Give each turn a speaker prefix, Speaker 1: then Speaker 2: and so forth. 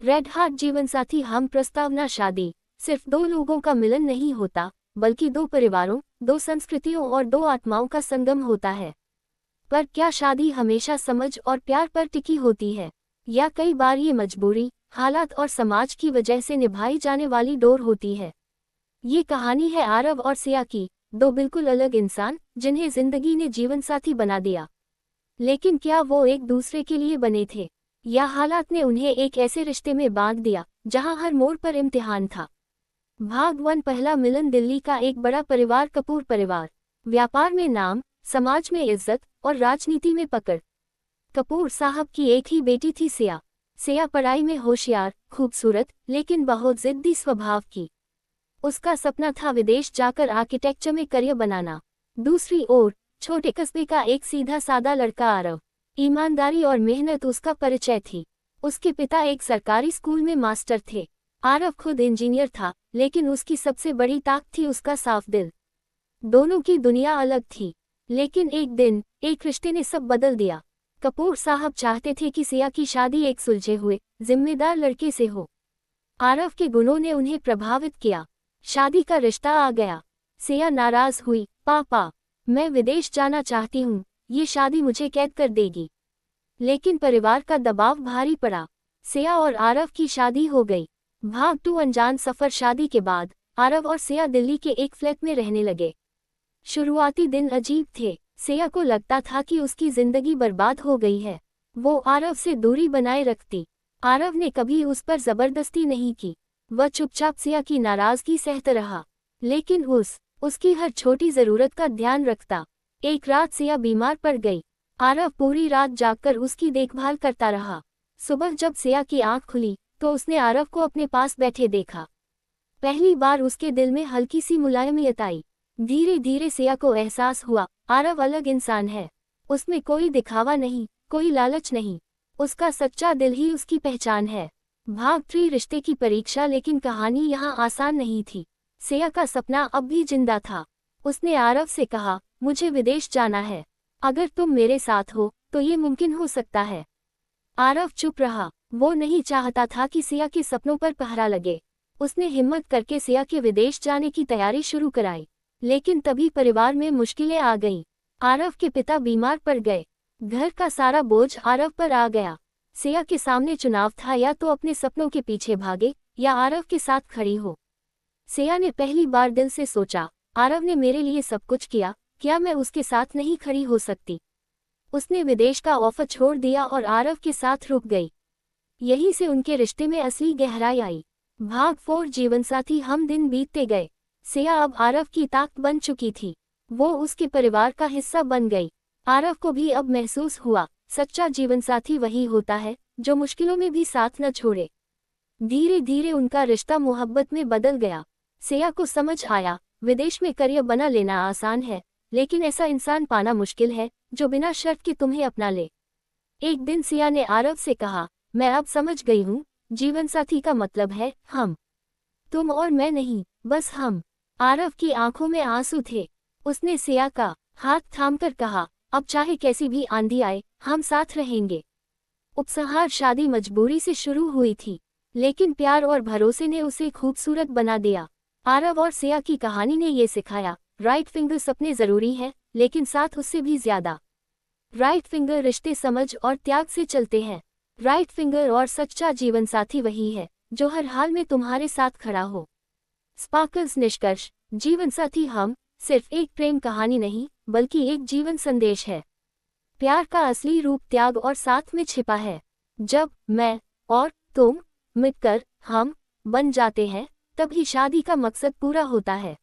Speaker 1: Red heart जीवनसाथी हम प्रस्तावना शादी सिर्फ दो लोगों का मिलन नहीं होता, बल्कि दो परिवारों, दो संस्कृतियों और दो आत्माओं का संगम होता है। पर क्या शादी हमेशा समझ और प्यार पर टिकी होती है, या कई बार ये मजबूरी, हालात और समाज की वजह से निभाई जाने वाली डोर होती है? ये कहानी है आरव और सिया की, दो बिल्कुल अलग इंसान जिन्हें जिंदगी ने जीवनसाथी बना दिया। लेकिन क्या वो एक दूसरे के लिए बने थे, या हालात ने उन्हें एक ऐसे रिश्ते में बांध दिया जहां हर मोड़ पर इम्तिहान था? भाग 1। पहला मिलन। दिल्ली का एक बड़ा परिवार, कपूर परिवार। व्यापार में नाम, समाज में इज्जत और राजनीति में पकड़। कपूर साहब की एक ही बेटी थी, सिया। सिया पढ़ाई में होशियार, खूबसूरत, लेकिन बहुत जिद्दी स्वभाव की। उसका सपना था विदेश जाकर आर्किटेक्चर में करियर बनाना। दूसरी ओर छोटे कस्बे का एक सीधा सादा लड़का आरव। ईमानदारी और मेहनत उसका परिचय थी। उसके पिता एक सरकारी स्कूल में मास्टर थे। आरव खुद इंजीनियर था, लेकिन उसकी सबसे बड़ी ताकत थी उसका साफ दिल। दोनों की दुनिया अलग थी, लेकिन एक दिन एक रिश्ते ने सब बदल दिया। कपूर साहब चाहते थे कि सिया की शादी एक सुलझे हुए, जिम्मेदार लड़के से हो। आरव के गुणों ने उन्हें प्रभावित किया। शादी का रिश्ता आ गया। सिया नाराज हुई। पापा, मैं विदेश जाना चाहती हूँ, ये शादी मुझे कैद कर देगी। लेकिन परिवार का दबाव भारी पड़ा। सिया और आरव की शादी हो गई। भाग 2। अनजान सफर। शादी के बाद आरव और सिया दिल्ली के एक फ्लैट में रहने लगे। शुरुआती दिन अजीब थे। सिया को लगता था कि उसकी जिंदगी बर्बाद हो गई है। वो आरव से दूरी बनाए रखती। आरव ने कभी उस पर जबरदस्ती नहीं की। वह चुपचाप सिया की नाराजगी सहता रहा, लेकिन उसकी हर छोटी जरूरत का ध्यान रखता। एक रात सिया बीमार पड़ गई। आरव पूरी रात जागकर उसकी देखभाल करता रहा। सुबह जब सिया की आंख खुली तो उसने आरव को अपने पास बैठे देखा। पहली बार उसके दिल में हल्की सी मुलायमियत आई। धीरे धीरे सिया को एहसास हुआ, आरव अलग इंसान है। उसमें कोई दिखावा नहीं, कोई लालच नहीं। उसका सच्चा दिल ही उसकी पहचान है। भाग 3। रिश्ते की परीक्षा। लेकिन कहानी यहाँ आसान नहीं थी। सिया का सपना अब भी जिंदा था। उसने आरव से कहा, मुझे विदेश जाना है। अगर तुम मेरे साथ हो तो ये मुमकिन हो सकता है। आरव चुप रहा। वो नहीं चाहता था कि सिया के सपनों पर पहरा लगे। उसने हिम्मत करके सिया के विदेश जाने की तैयारी शुरू कराई। लेकिन तभी परिवार में मुश्किलें आ गईं। आरव के पिता बीमार पड़ गए। घर का सारा बोझ आरव पर आ गया। सिया के सामने चुनाव था, या तो अपने सपनों के पीछे भागे या आरव के साथ खड़ी हो। सिया ने पहली बार दिल से सोचा, आरव ने मेरे लिए सब कुछ किया, क्या मैं उसके साथ नहीं खड़ी हो सकती? उसने विदेश का ऑफर छोड़ दिया और आरव के साथ रुक गई। यहीं से उनके रिश्ते में असली गहराई आई। भाग 4। जीवनसाथी। हम दिन बीतते गए। सिया अब आरव की ताकत बन चुकी थी। वो उसके परिवार का हिस्सा बन गई। आरव को भी अब महसूस हुआ, सच्चा जीवनसाथी वही होता है जो मुश्किलों में भी साथ न छोड़े। धीरे धीरे उनका रिश्ता मोहब्बत में बदल गया। सिया को समझ आया, विदेश में करियर बना लेना आसान है, लेकिन ऐसा इंसान पाना मुश्किल है जो बिना शर्त के तुम्हें अपना ले। एक दिन सिया ने आरव से कहा, मैं अब समझ गई हूँ, जीवनसाथी का मतलब है हम। तुम और मैं नहीं, बस हम। आरव की आंखों में आंसू थे। उसने सिया का हाथ थामकर कहा, अब चाहे कैसी भी आंधी आए, हम साथ रहेंगे। उपहार। शादी मजबूरी से शुरू हुई थी, लेकिन प्यार और भरोसे ने उसे खूबसूरत बना दिया। आरव और सिया की कहानी ने ये सिखाया, राइट फिंगर सपने जरूरी है, लेकिन साथ उससे भी ज्यादा। राइट फिंगर रिश्ते समझ और त्याग से चलते हैं। राइट फिंगर और सच्चा जीवनसाथी वही है जो हर हाल में तुम्हारे साथ खड़ा हो। स्पार्कल्स। निष्कर्ष। जीवनसाथी हम सिर्फ एक प्रेम कहानी नहीं, बल्कि एक जीवन संदेश है। प्यार का असली रूप त्याग और साथ में छिपा है। जब मैं और तुम मिलकर हम बन जाते हैं, तभी शादी का मकसद पूरा होता है।